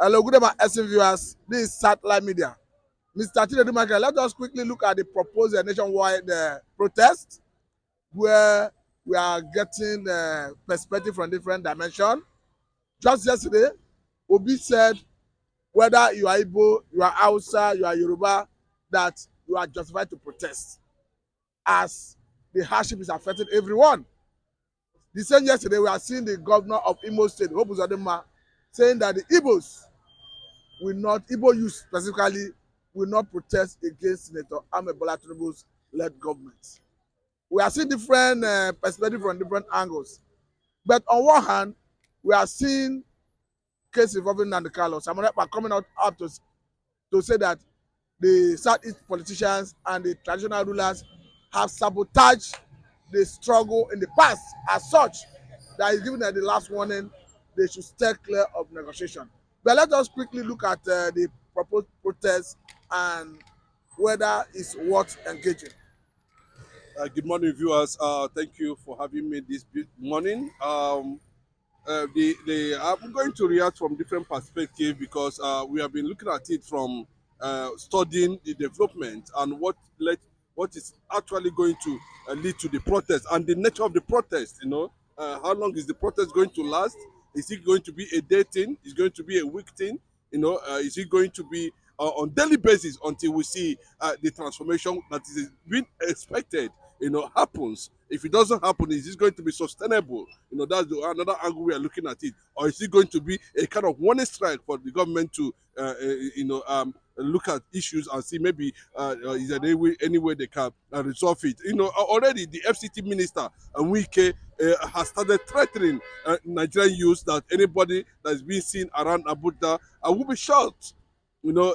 Hello, good evening, SN viewers. This is Satellite Media. Mr. Uzodimma, let us quickly look at the proposed nationwide protest, where we are getting perspective from different dimensions. Just yesterday, Obi said whether you are Igbo, you are Hausa, you are Yoruba, that you are justified to protest, as the hardship is affecting everyone. The same yesterday, we are seeing the governor of Imo State, Hope Uzodimma, saying that the Igbos will not, Igbo youth specifically, will not protest against Senator Ahmed Bola Tinubu's led government. We are seeing different perspectives from different angles. But on one hand, we are seeing cases involving Nnamdi Kanu. Some are coming out to say that the Southeast politicians and the traditional rulers have sabotaged the struggle in the past as such that is given the last warning they should stay clear of negotiation. But let us quickly look at the proposed protest and whether it's worth engaging. Good morning, viewers. Thank you for having me this morning. I'm going to react from different perspectives because we have been looking at it from studying the development and what is actually going to lead to the protest and the nature of the protest. How long is the protest going to last? Is it going to be a day thing? Is it going to be a week thing? Is it going to be on daily basis until we see the transformation that is being expected? Happens. If it doesn't happen, is this going to be sustainable? That's another angle we are looking at it. Or is it going to be a kind of warning strike for the government to, look at issues and see maybe is there any way they can resolve it? Already the FCT minister, Wike, has started threatening Nigerian youth that anybody that's being seen around Abuja will be shot.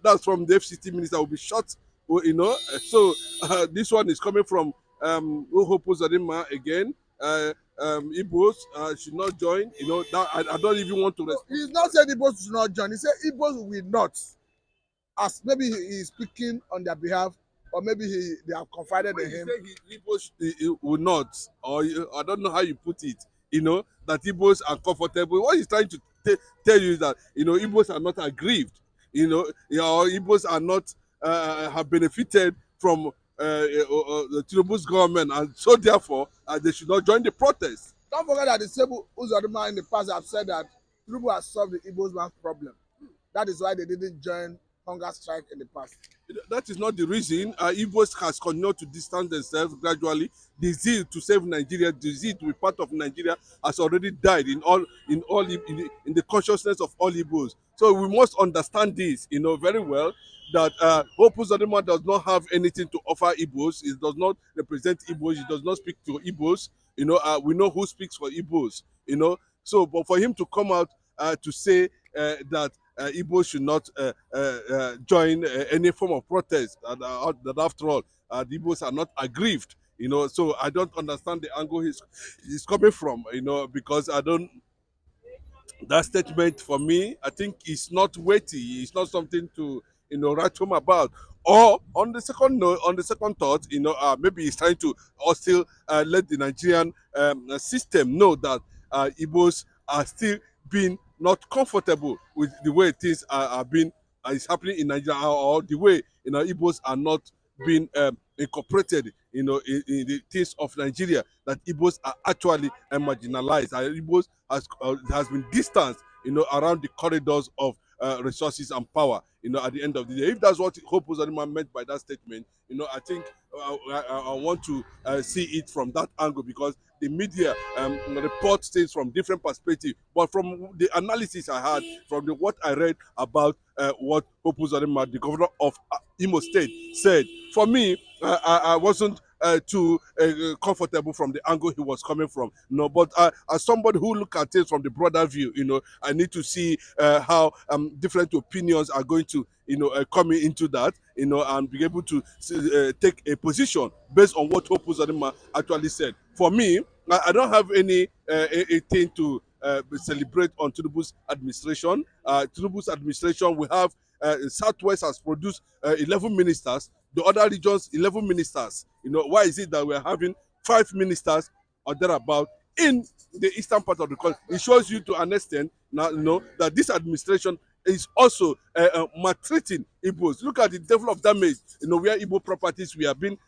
That's from the FCT minister, will be shot. So this one is coming from Hope Uzodimma again. Igbos should not join. That I don't even want to. He's not saying Igbos should not join. He said Igbos will not. As maybe he is speaking on their behalf, or maybe they have confided in him. Igbos will not, or I don't know how you put it. That Igbos are comfortable. What he's trying to tell you is that Igbos are not aggrieved. Igbos are not have benefited from the Tinubu's government, and so therefore they should not join the protest. Don't forget that the same Uzodimma in the past have said that Tinubu has solved the Igbos man's problem. That is why they didn't join hunger strike in the past. That is not the reason. Igbos has continued to distance themselves gradually. The zeal to save Nigeria, the zeal to be part of Nigeria, has already died in the consciousness of all Igbos. So we must understand this, very well, that Hope Uzodimma does not have anything to offer Igbos. It does not represent Igbos. It does not speak to Igbos. We know who speaks for Igbos. So, but for him to come out to say that Igbos should not join any form of protest, that after all, the Igbos are not aggrieved. So I don't understand the angle he's coming from. Because I don't. That statement for me, I think, is not weighty. It's not something to write home about. Or on the second note, on the second thought, maybe he's trying to still let the Nigerian system know that Igbos are still being not comfortable with the way things are being is happening in Nigeria, or the way Igbos are not being incorporated in the things of Nigeria, that Igbos are actually marginalized. Igbos has been distanced around the corridors of resources and power at the end of the day. If that's what Hope Uzodimma meant by that statement, I think I want to see it from that angle, because the media report things from different perspectives. But from the analysis I had, from what I read about what Hope Uzodimma, the governor of Imo State, said, for me, I wasn't too comfortable from the angle he was coming from. But as somebody who look at things from the broader view, I need to see how different opinions are going to coming into that, and be able to take a position based on what Hope Uzodimma actually said. For me, I don't have any thing to celebrate on Tinubu's administration. Tinubu's administration, we have Southwest has produced 11 ministers, the other regions 11 ministers. Why is it that we're having 5 ministers or thereabout in the eastern part of the country? It shows you to an extent now, that this administration is also maltreating Igbos. Look at the level of damage, where Igbo properties were being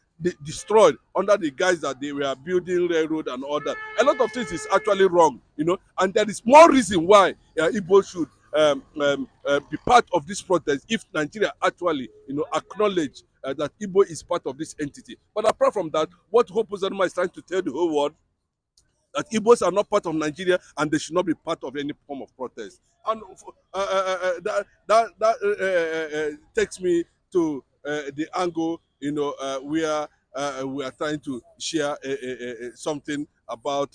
destroyed under the guise that they were building railroad and all that. A lot of things is actually wrong, and there is more reason why Igbo should be part of this protest if Nigeria actually, acknowledge that Igbo is part of this entity. But apart from that, what Hope Uzodimma is trying to tell the whole world that Igbos are not part of Nigeria and they should not be part of any form of protest. And that takes me to the angle, where we are trying to share something about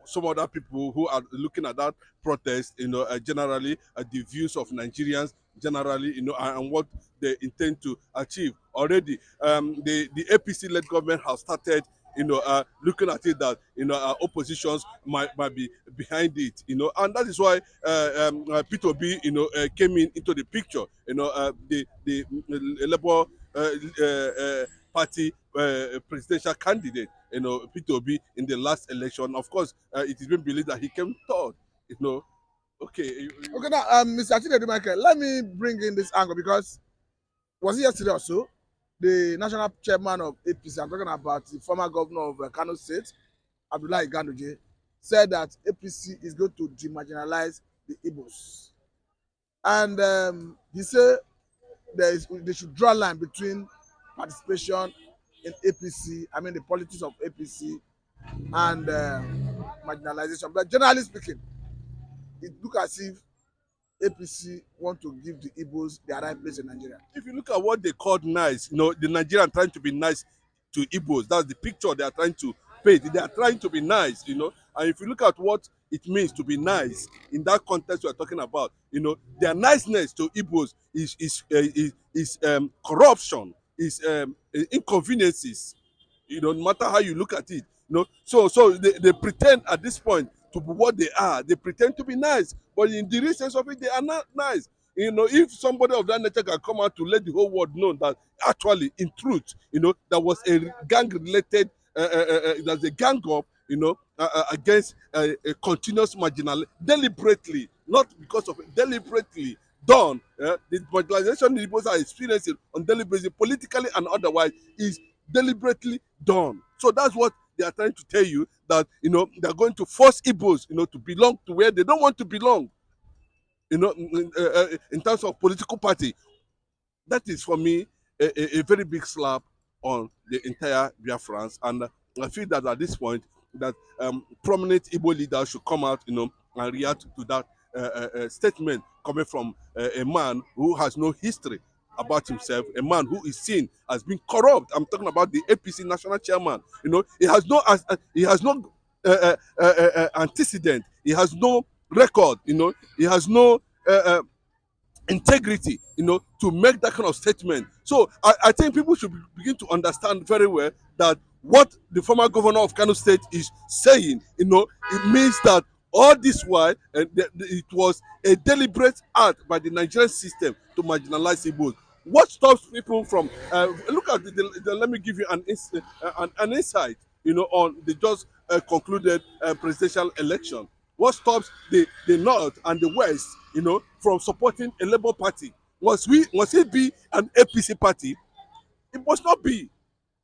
some other people who are looking at that protest, generally the views of Nigerians generally, and what they intend to achieve. Already, the APC-led government has started looking at it that oppositions might be behind it, and that is why P2B came into the picture. The Labour Party presidential candidate, P2B, in the last election. Of course, it is being believed that he came third. Okay. Okay, now, Mr. Michael, let me bring in this angle because was it yesterday or so? The national chairman of APC, I'm talking about the former governor of Kano State, Abdullahi Ganduje, said that APC is going to demarginalize the Igbos. And he said they should draw a line between participation in APC, I mean the politics of APC, and marginalization. But generally speaking, it looks as if APC want to give the Igbos their right place in Nigeria. If you look at what they called nice, the Nigerian trying to be nice to Igbos, that's the picture they are trying to paint. They are trying to be nice, and if you look at what it means to be nice in that context we are talking about, their niceness to Igbos is corruption, is inconveniences, no matter how you look at it. So they pretend at this point to be what they are. They pretend to be nice, but in the real sense of it, they are not nice. If somebody of that nature can come out to let the whole world know that actually, in truth, there was a gang-related, there's a gang up, against a continuous marginal, deliberately, not because of it, deliberately done. The marginalization the Igbos are experiencing on deliberately, politically and otherwise, is deliberately done. So that's what they are trying to tell you, that they're going to force Igbos to belong to where they don't want to belong, in terms of political party. That is for me a very big slap on the entire Biafrans, and I feel that at this point that prominent Igbo leaders should come out and react to that statement coming from a man who has no history about himself, a man who is seen as being corrupt. I'm talking about the APC national chairman. He has no antecedent. He has no record. He has no integrity, to make that kind of statement. So I think people should begin to understand very well that what the former governor of Kano State is saying, it means that all this while it was a deliberate act by the Nigerian system to marginalize Igbos. What stops people from look at let me give you an insight, on the just concluded presidential election. What stops the North and the West, from supporting a Labour Party? Must it be an APC party? It must not be.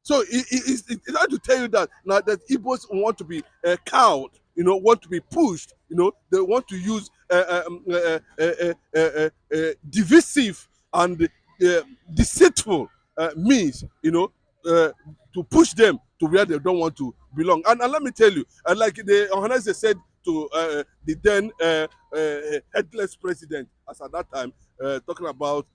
So it's trying to tell you that now that Igbos want to be cowed, want to be pushed, they want to use divisive and deceitful means, to push them to where they don't want to belong. And let me tell you, like the organizer said to the then headless president, as at that time, talking about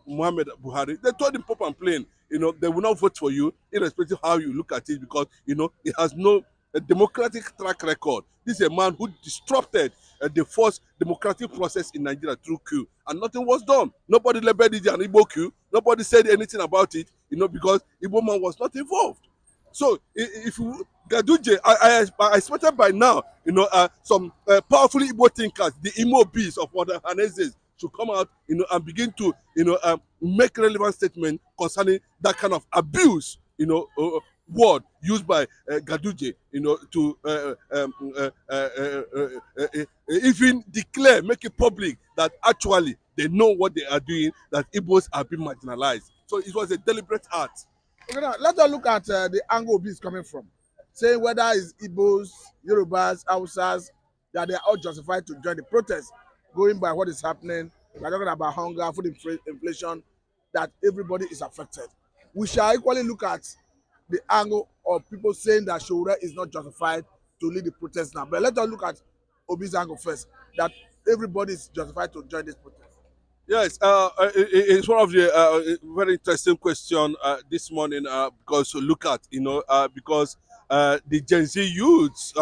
Muhammad Buhari, they told him pop and plain, they will not vote for you, irrespective of how you look at it, because it has no democratic track record. This is a man who disrupted the first democratic process in Nigeria through coup, and nothing was done. Nobody labeled it an Igbo coup. Nobody said anything about it, because Igbo man was not involved. So if you Gaduje, I expected by now, some powerful Igbo thinkers, the Imo bees of other Hanezes, should come out, and begin to, make relevant statement concerning that kind of abuse, word used by Gaduje, to even declare, make it public that actually they know what they are doing, that Igbos are being marginalized. So it was a deliberate act. Okay, now let us look at the angle Obi is coming from, saying whether it's Igbos, Yorubas, Hausas, that they are all justified to join the protest, going by what is happening. We're talking about hunger, food inflation, that everybody is affected. We shall equally look at the angle of people saying that Sowore is not justified to lead the protest now. But let us look at Obi's angle first, that everybody is justified to join this protest. Yes, it's one of the very interesting question this morning, because look at, because the Gen Z youths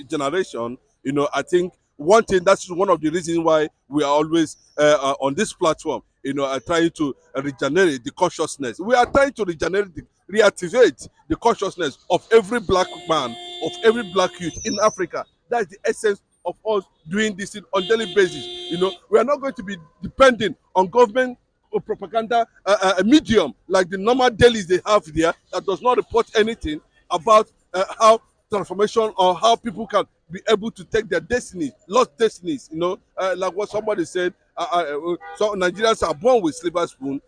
generation, I think one thing, that's one of the reasons why we are always on this platform, trying to regenerate the consciousness. We are trying to reactivate the consciousness of every black man, of every black youth in Africa. That's the essence of us doing this thing on daily basis. We are not going to be depending on government or propaganda medium like the normal dailies they have there that does not report anything about how transformation or how people can be able to take their destinies, lost destinies. Like what somebody said. So Nigerians are born with silver spoon,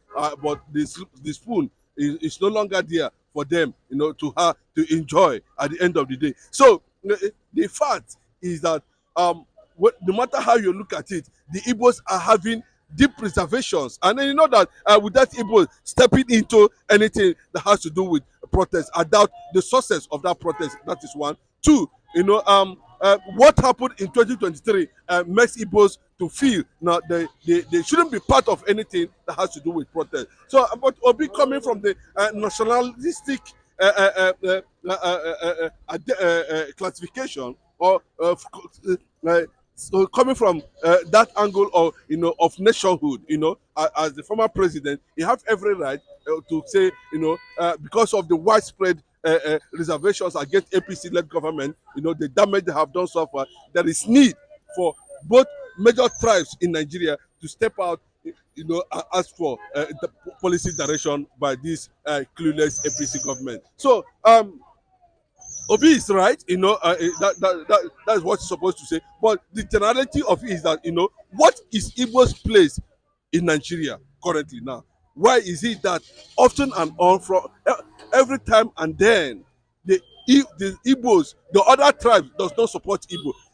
but the spoon is no longer there for them, to enjoy at the end of the day. So the fact is that no matter how you look at it, the Igbos are having deep reservations, and then you know that without Igbos stepping into anything that has to do with protest, I doubt the success of that protest. That is one. Two, what happened in 2023 makes Igbos to feel now they shouldn't be part of anything that has to do with protest. So, but Obi coming from the nationalistic classification, or so coming from that angle of nationhood, as the former president, he have every right to say, because of the widespread reservations against APC-led government, the damage they have done so far, there is need for both major tribes in Nigeria to step out, ask for the policy direction by this clueless APC government. So Obi is right, that's what he's supposed to say. But the generality of it is that, what is Igbo's place in Nigeria currently now? Why is it that often and on, from every time and then, the Igbos, the other tribes, does not support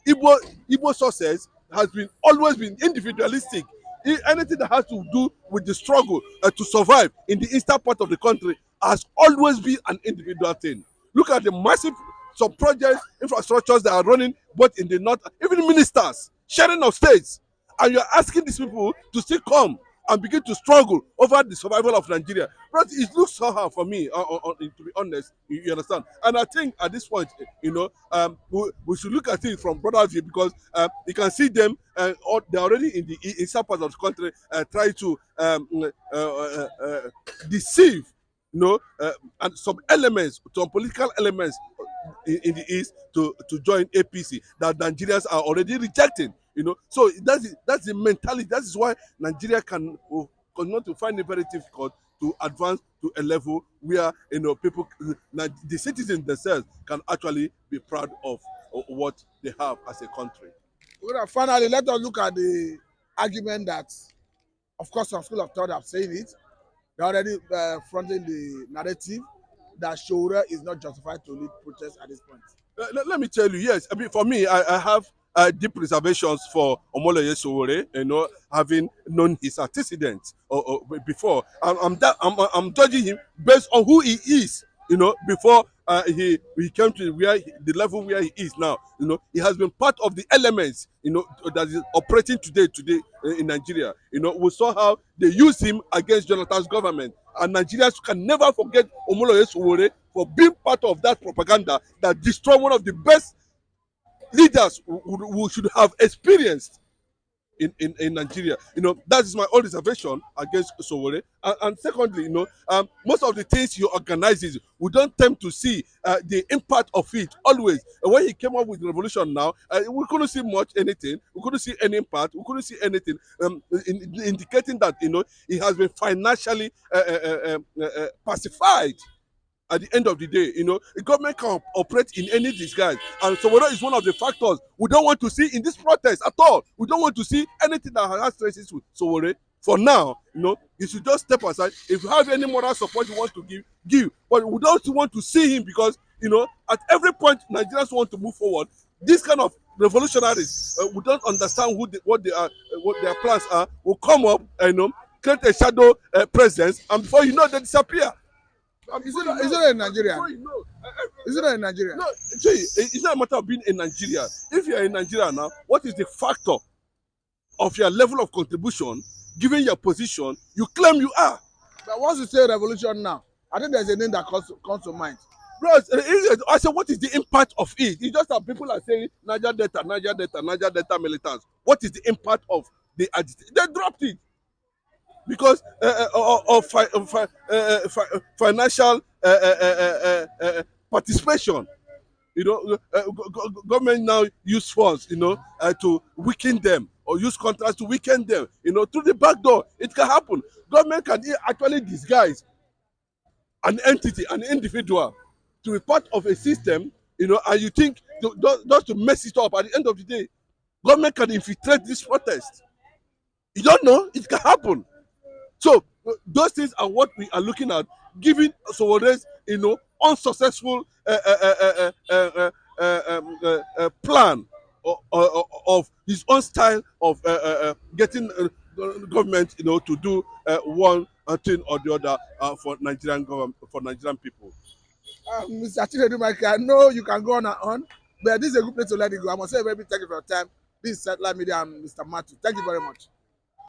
Igbo success has been always been individualistic. Anything that has to do with the struggle to survive in the eastern part of the country has always been an individual thing. Look at the massive some projects, infrastructures that are running both in the north, even ministers, sharing of states. And you're asking these people to still come and begin to struggle over the survival of Nigeria. But it looks so hard for me, to be honest, you understand. And I think at this point, we should look at it from broader view, because you can see them, they're already in some parts of the country try to deceive, and some elements, some political elements in the east to join APC that Nigerians are already rejecting. So that's the mentality. That is why Nigeria can continue to find it very difficult to advance to a level where people, the citizens themselves, can actually be proud of what they have as a country. Well, finally, let us look at the argument that, of course, some school of thought have said it. They're already fronting the narrative that Sowore is not justified to lead protests at this point. Let me tell you, yes. I mean, for me, I have deep reservations for Omoloye Sowore, having known his antecedents before. I'm judging him based on who he is, before he came to the level where he is now. He has been part of the elements, that is operating today in Nigeria. We saw how they used him against Jonathan's government, and Nigerians can never forget Omoloye Sowore for being part of that propaganda that destroyed one of the best leaders who should have experienced in Nigeria. That is my own reservation against Sowore. And secondly, most of the things he organizes, we don't tend to see the impact of it always. When he came up with the revolution now, we couldn't see much anything. We couldn't see any impact. We couldn't see anything indicating that, he has been financially pacified at the end of the day. The government can operate in any disguise, and Sowore is one of the factors we don't want to see in this protest at all. We don't want to see anything that has traces with Sowore. For now, you should just step aside. If you have any moral support you want to give. But we don't want to see him because, at every point Nigerians want to move forward. This kind of revolutionaries, we don't understand what their plans are, will come up and create a shadow presence, and before you know, they disappear. Is it not in Nigeria? Is it not in Nigeria? No, see, it's not a matter of being in Nigeria. If you're in Nigeria now, what is the factor of your level of contribution, given your position, you claim you are? But once you say revolution now, I think there's a name that comes to mind. Bros, I said, what is the impact of it? It's just that people are saying Niger Delta, Niger Delta, Niger Delta militants. What is the impact of the agitation? They dropped it because of financial participation. Government now use funds, to weaken them, or use contracts to weaken them, through the back door. It can happen. Government can actually disguise an entity, an individual, to be part of a system, and you think just to mess it up. At the end of the day, government can infiltrate this protest. You don't know, it can happen. So those things are what we are looking at, giving Sowore's unsuccessful plan of his own style of getting government to do one thing or the other for Nigerian government, for Nigerian people. Mr. Uzodimma, I know you can go on and on, but this is a good place to let it go. I must say a very big thank you for your time. This is Satellite Media and Mr. Matthew. Thank you very much.